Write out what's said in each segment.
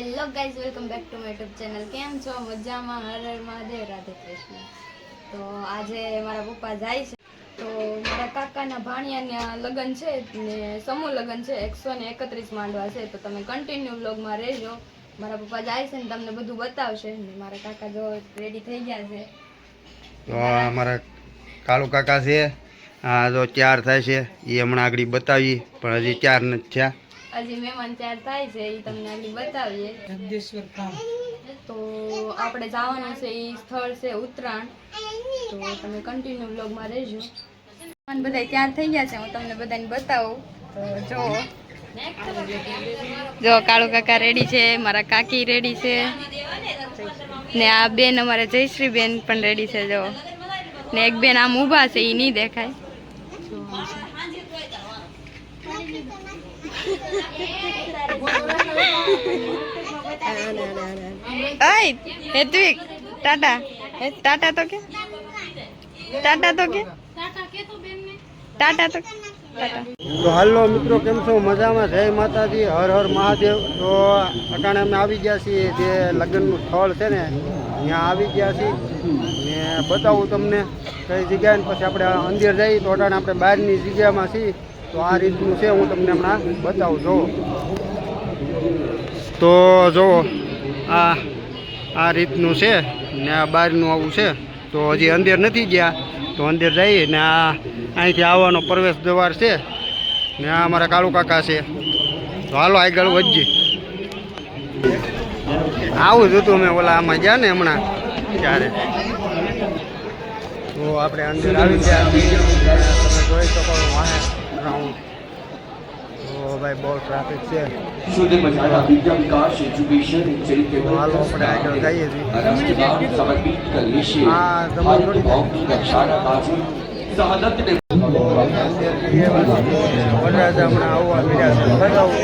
Hello guys, welcome back to my YouTube channel. કેમ છો? મજામાં? હર હર મહાદેવ, રાધે કૃષ્ણ. તો આજે મારા પપ્પા જાય છે, તો મારા કાકાના ભાણિયાના લગ્ન છે ને સમૂહ લગ્ન છે. 131 માંડવા છે, તો તમે કન્ટિન્યુ વ્લોગમાં રહેજો. મારા પપ્પા જાય છે ને તમને બધું બતાવશે. ને મારા કાકા જો રેડી થઈ ગયા છે. તો અમારા કાળુ કાકા છે, આ જો ચાર થાય છે એ હમણાં આગળ બતાવી, પણ હજી ચાર નથી થયા. હજી મહેમાન ચાર થાય છે, એ તમને આગળ બતાવીએ. તો આપણે જવાનું છે એ સ્થળ છે ઉત્તરાયણ, તો તમે કન્ટિન્યુ વ્લોગમાં રહેજો. બધા તૈયાર થઈ ગયા છે, હું તમને બધાને બતાવું. તો જો કાળુ કાકા રેડી છે, મારા કાકી રેડી છે, ને આ બેન અમારે જયશ્રી બેન પણ રેડી છે. જો ને એક બેન આમ ઊભા છે, એ નહીં દેખાય. હેત્વિક ટાટા ટાટા તો કે ટાટા તો કે ટાટા તો તો હાલો મિત્રો, કેમ છો? મજામાં? જય માતાજી, હર હર મહાદેવ. તો અટાણે અમે આવી ગયા છીએ જે લગ્નનું સ્થળ છે ને, ત્યાં આવી ગયા છીએ ને બતાવું તમને કઈ જગ્યાએ. પછી આપણે અંદર જઈએ તો અટાણે આપણે બહારની જગ્યામાં છીએ. તો આ રીતનું છે, હું તમને હમણાં બતાવું. જુઓ તો જુઓ, આ રીતનું છે ને આ બહારનું આવું છે. તો હજી અંદર નથી ગયા, તો અંદર જઈએ ને અહીંથી આવવાનો પ્રવેશ દ્વાર છે ને આ અમારા કાળુ કાકા છે. તો હાલો આગળ વધીએ. આવું જ હતું, અમે ઓલા આમાં ગયા ને હમણાં ત્યારે. તો આપણે અંદર આવી ગયા, તમે જોઈ શકો વાહે રાઉન્ડ. તો ભાઈ બહુ ટ્રાફિક છે. હાલો આપણે આગળ જઈએ છીએ. હા, તમે વરરાજા હમણાં આવવા મળ્યા છે. બતાવું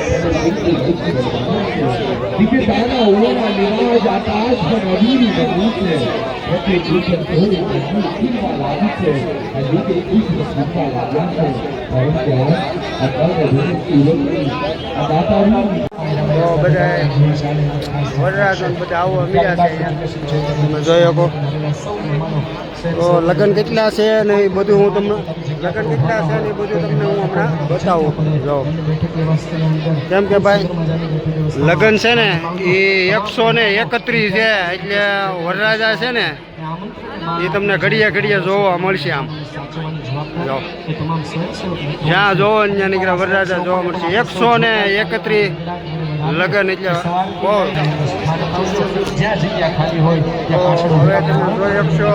તો બધા વરરાજા બધા આવવા મળ્યા છે. તમે જોઈ શકો. તો લગ્ન કેટલા છે ને એ બધું હું તમને લગ્ન કેટલા છે ને એ બધું તમને હું હમણાં બતાવું. જો કેમ કે ભાઈ લગ્ન છે ને એ 131 છે, એટલે વરરાજા છે ને એ તમને ઘડીએ ઘડીએ જોવા મળશે. આમ જો જ્યાં જોવો ત્યાં નીકળ્યા વરરાજા જોવા મળશે. 131 લગ્ન એટલે બહુ. હવે તમે જોઈ શકશો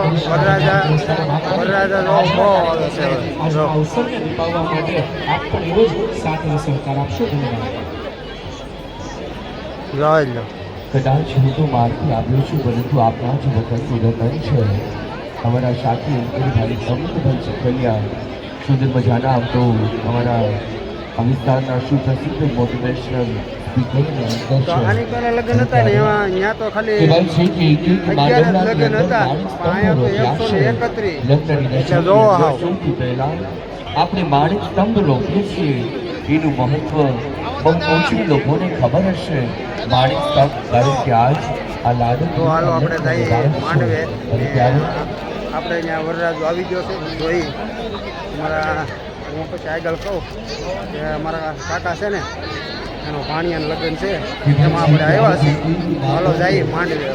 વરરાજા જો બહુ આવે છે. જોઈ લો. કદાચ હું તો મારથી આવ્યો છું, પરંતુ આપણા જ વખતનું લગ્ન છે. અમારા સાથી અંકુરભાઈ અમૃતભાઈ ચકલિયા સુંદર મજાના આમ તો અમારા વિસ્તારના સુપ્રસિદ્ધ મોટિવેશનલ તો આની પહેલા લગ્ન હતા ને એમાં ત્યાં તો ખાલી 11 લગ્ન હતા, અહીંયા તો 131. એટલે જોવો હાવ. આપણે માણેક સ્તંભ રોપીએ છીએ, એનું મહત્વ બહુ ઓછી લોકોને ખબર હશે. માણેક સ્તંભ કારણ કે આજ આ લાડુ. તો હાલો આપણે જઈએ માંડવે. આપણે અહીંયા વરરાજો આવી ગયો છે. જોઈ અમારા, હું પછી આગળ કહું કે અમારા કાકા છે ને એનો ભાણિયાનું લગ્ન છે, એમાં આપણે આવ્યા છીએ. હાલો જઈએ માંડવે.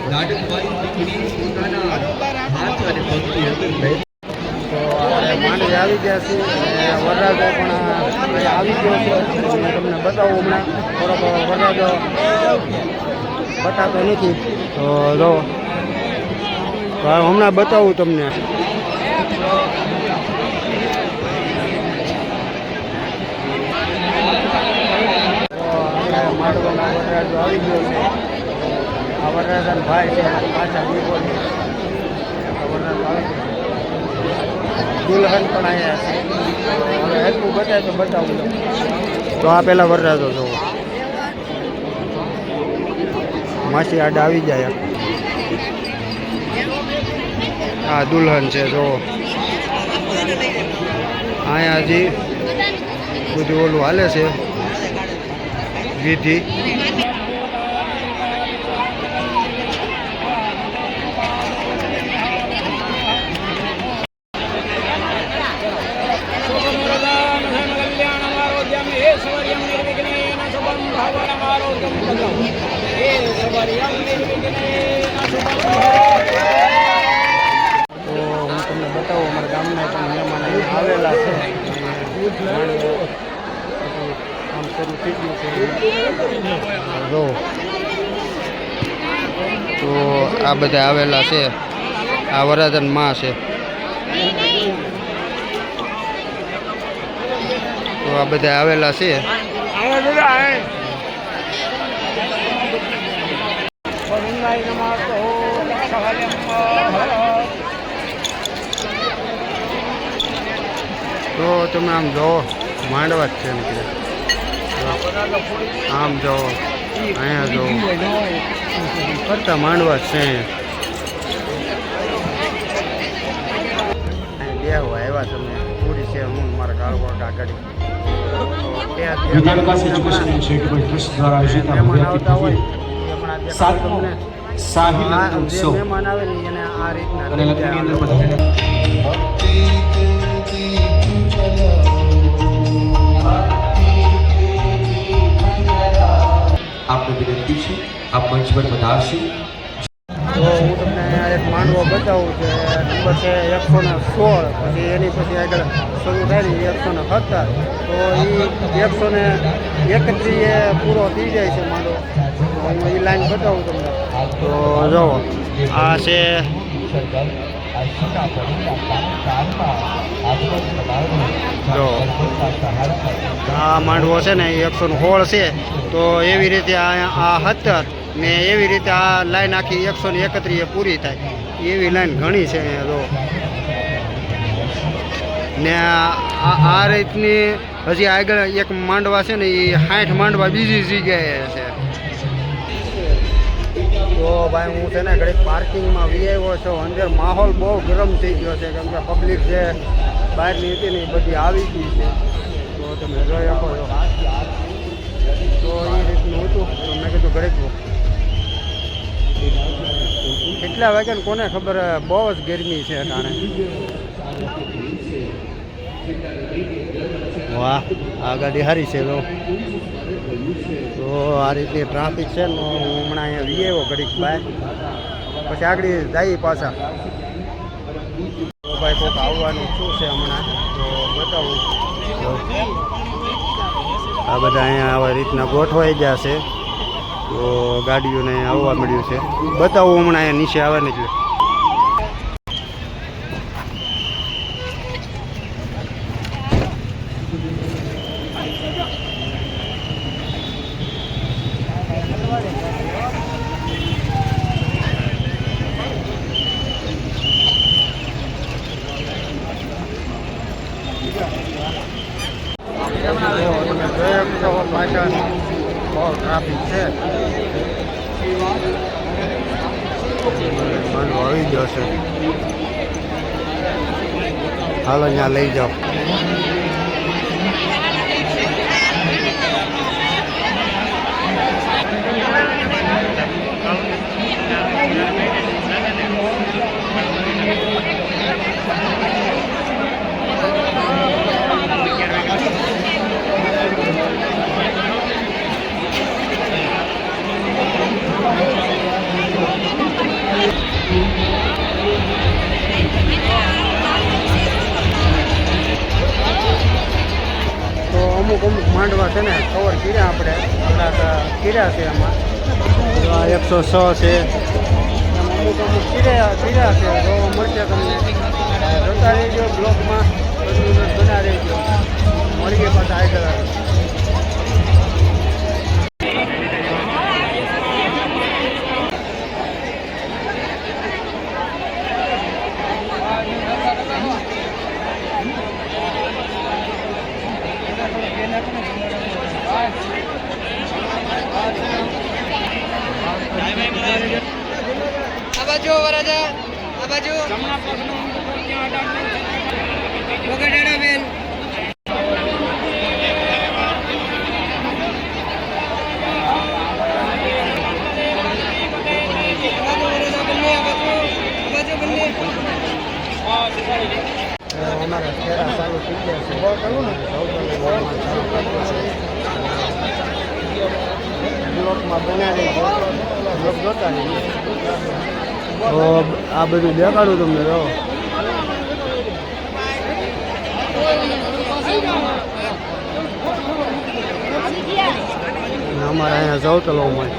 તો આપણે માંડવે આવી ગયા છીએ અને વરરાજો પણ આવી ગયો છે. હું તમને બતાવું હમણાં. થોડોક વરરાજો બતાતો નથી, તો જો હમણાં બતાવું તમને. માંડવામાં વરરાજો આવી ગયો છે. આ વરરાજાનો ભાઈ છે, પાછા દીવો છે. વરરાજો આવી ગયો. દુલ્હન પણ આવ્યા છે. હવે એટલું બતાવે તો બતાવું. તો આ પેલા વરરાજો જોવો, માસી આડા આવી જાય. આ દુલ્હન છે જોવો. અહીંયા હજી બધું ઓલું હાલે છે વિધિ. હું તમને બતાવું અમારા ગામના પણ મહેમાન અહીંયા આવેલા છે. આમ શરૂ થઈ ગયું છે. જો તો આ બધા આવેલા છે. આ વરાધન માં છે. તો આ બધા આવેલા છે. તો તમે આમ જોવો માંડવા જ છે એમ કે આમ જોવો અહીંયા જોવો કરતા માંડવા જ છે. દેવો આવ્યા તમે પૂરી છે હું મારા કાળવા કાકડી વિદ્યાવિકાસ એજ્યુકેશન ચેરિટેબલ ટ્રસ્ટ દ્વારા આયોજિત આ મહેમાન આવતા ભવ્ય હોય સાતમો શાહી લગ્ન જે ઉત્સવ મહેમાન આવે ને એને આ રીતના અને લગ્નની અંદર પધારેલા આપને વિનંતી છે આપ મંચ પર પધારશો. તો હું તમને અહીંયા એક માંડવો બતાવું કે નંબર છે 116. પછી એની પછી આગળ શરૂ થાય ને 117. તો એ 131 પૂરો થઈ જાય છે માંડવો. તો હું એ લાઈન બતાવું તમને. તો જુઓ આ છે જો આ માંડવો છે ને એ 116 છે. તો એવી રીતે આ 17 ને એવી રીતે આ લાઈન આખી 131 પૂરી થાય એવી લાઈન ઘણી છે અહીંયા જો. ને આ રીતની હજી આગળ એક માંડવા છે ને એ 60 માંડવા બીજી જગ્યાએ છે. તો ભાઈ હું છે ને ઘડીક પાર્કિંગમાં વી આવ્યો છું. અંદર માહોલ બહુ ગરમ થઈ ગયો છે કેમ કે પબ્લિક જે બહારની હતી ને એ બધી આવી ગઈ છે. તો તમે જોઈ શકો છો. તો એ રીતનું હતું. તો મેં કીધું ઘડીક કેટલા વાગ્યા ને કોને ખબર. બહુ જ ગરમી છે ટાણે. વાહ આ ગાડી સારી છે. તો આ રીતની ટ્રાફિક છે ને હું હમણાં અહીંયા વી આવ્યો ઘડીક બહાર પછી આગળ જઈએ પાછા. તો ભાઈ કોઈક આવવાનું શું છે હમણાં તો બતાવું. આ બધા અહીંયા આવા રીતના ગોઠવાઈ ગયા છે. તો ગાડીઓને આવવા મળ્યું છે. બતાવું હમણાં અહીંયા નીચે આવે ને એટલે પાછળ બહુ ટ્રાફિક છે. આવી ગયો છે. હાલો અહીંયા લઈ જાઓ. અમુક માંડવા છે ને કવર કર્યા આપણે થોડાક કર્યા છે એમાં. 106 છે અમુક કર્યા છે. જોવા મળશે તમને. જોતા રહેજો બ્લોગમાં બના રહેજો. મળીએ પાછા આગળ. આ બાજુ વરાજા આ બાજુ વગડાડા બેન અમારા ફેરા ચાલુ થઈ ગયા છે. બ્લોકમાં બનાવી છે બ્લોક જોતા રહીએ. તો આ બધું દેખાડું તમને જો. અમારે અહીંયા જવતલોમાં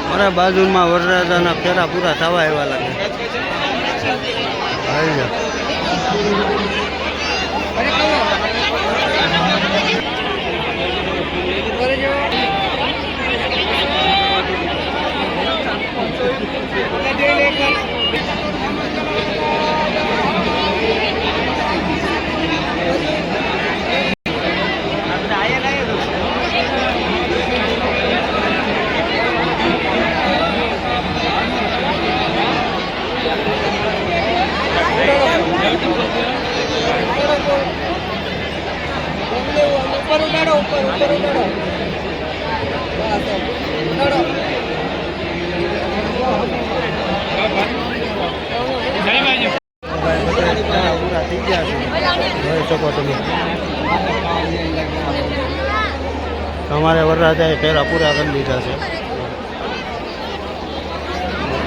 મારા બાજુમાં વરરાજાના ફેરા પૂરા થવા આવ્યા લાગે. આવી જા. પૂરા થઈ ગયા છે જોઈ શકો તમે. તમારે વરરાજાએ ફેરા પૂરા કરી લીધા છે.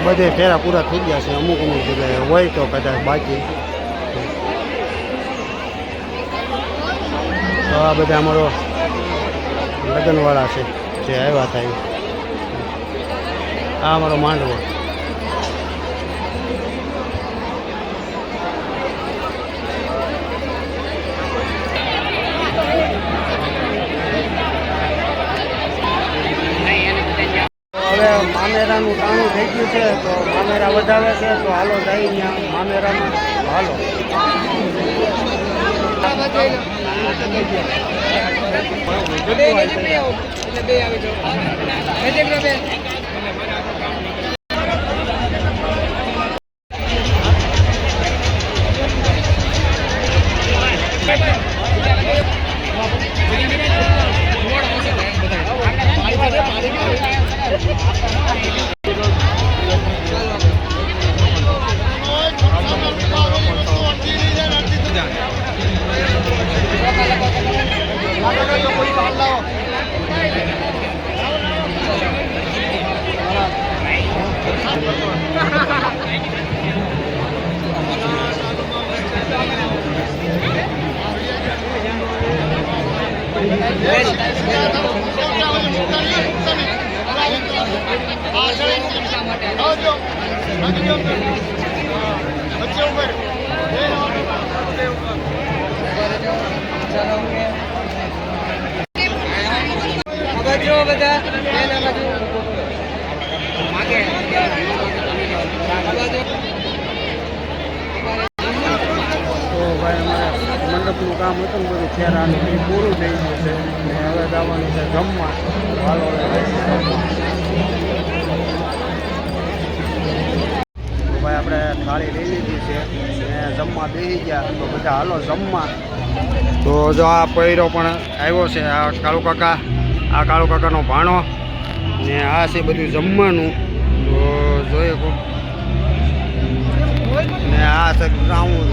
બધે ફેરા પૂરા થઈ ગયા છે. અમુક જગ્યાએ હોય તો કદાચ બાકી. તો આ બધા અમારો લગ્નવાળા છે જે આવ્યા હતા. આ અમારો માંડવો. હવે મામેરાનું ટાણું થઈ ગયું છે તો મામેરા વધારે છે તો હાલો જાય ત્યાં મામેરામાં. હાલો મંડપનું કામ હતું ને બધું ફેરાનું એ પૂરું થઈ ગયું છે ને હવે જવાનું છે જમવા. હાલો ભાઈ આપણે થાળી લઈ લીધી છે ને જમવા બેસી ગયા તો બધા હાલો જમવા. તો જો આ પૈરો પણ આવ્યો છે. આ કાળુ કાકાનો ભાણો ને આ છે બધું જમવાનું. તો જોઈએ ને આ છે ગ્રાઉન્ડ